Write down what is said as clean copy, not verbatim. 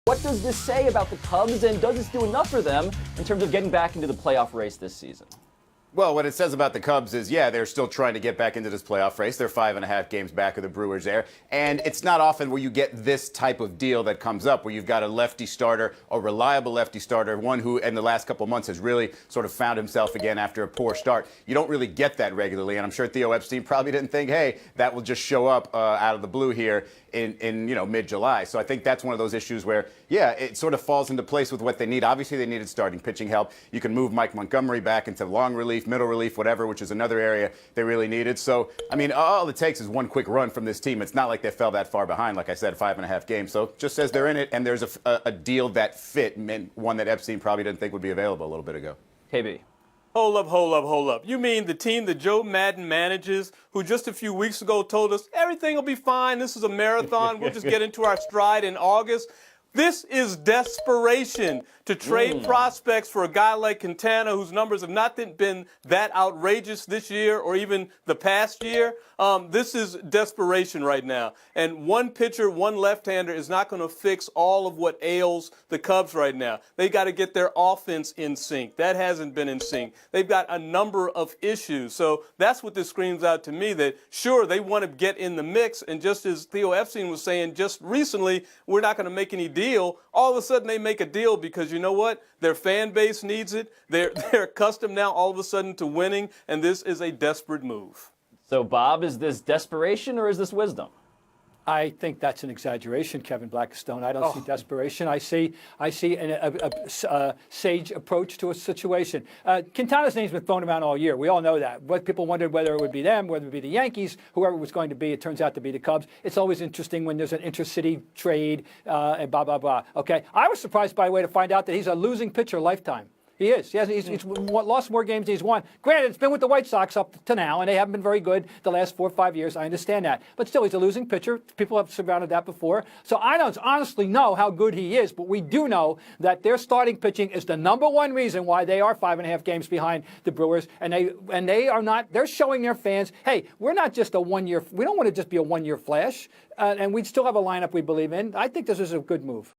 What does this say about the Cubs, and does this do enough for them in terms of getting back into the playoff race this season? Well, what it says about the Cubs is, yeah, they're still trying to get back into this playoff race. They're 5.5 games back of the Brewers there. And it's not often where you get this type of deal that comes up, where you've got a lefty starter, a reliable lefty starter, one who in the last couple of months has really sort of found himself again after a poor start. You don't really get that regularly. And I'm sure Theo Epstein probably didn't think, hey, that will just show up out of the blue here in mid-July. So I think that's one of those issues where, yeah, it sort of falls into place with what they need. Obviously, they needed starting pitching help. You can move Mike Montgomery back into long relief, middle relief, whatever, which is another area they really needed. So, I mean, all it takes is one quick run from this team. It's not like they fell that far behind, like I said, 5.5 games. So just says they're in it, and there's a deal that fit, one that Epstein probably didn't think would be available a little bit ago. KB. Hold up. You mean the team that Joe Madden manages, who just a few weeks ago told us everything will be fine, this is a marathon, we'll just get into our stride in August? This is desperation to trade prospects for a guy like Quintana, whose numbers have not been that outrageous this year or even the past year. This is desperation right now. And one pitcher, one left-hander is not going to fix all of what ails the Cubs right now. They got to get their offense in sync. That hasn't been in sync. They've got a number of issues. So that's what this screams out to me, that sure, they want to get in the mix. And just as Theo Epstein was saying just recently, we're not going to make any deal. All of a sudden they make a deal because you know what? Their fan base needs it. They're accustomed now all of a sudden to winning, and this is a desperate move. So, Bob, is this desperation or is this wisdom? I think that's an exaggeration, Kevin Blackstone. I don't see desperation. I see a sage approach to a situation. Quintana's name's been thrown around all year. We all know that. What people wondered whether it would be them, whether it would be the Yankees, whoever it was going to be. It turns out to be the Cubs. It's always interesting when there's an intercity trade and blah, blah, blah. Okay. I was surprised, by the way, to find out that he's a losing pitcher lifetime. He is. He's lost more games than he's won. Granted, it's been with the White Sox up to now, and they haven't been very good the last 4 or 5 years. I understand that. But still, he's a losing pitcher. People have surrounded that before. So I don't honestly know how good he is, but we do know that their starting pitching is the #1 reason why they are 5.5 games behind the Brewers. And they are not, they're showing their fans, hey, we're not just a 1 year, we don't want to just be a 1 year flash. And we still have a lineup we believe in. I think this is a good move.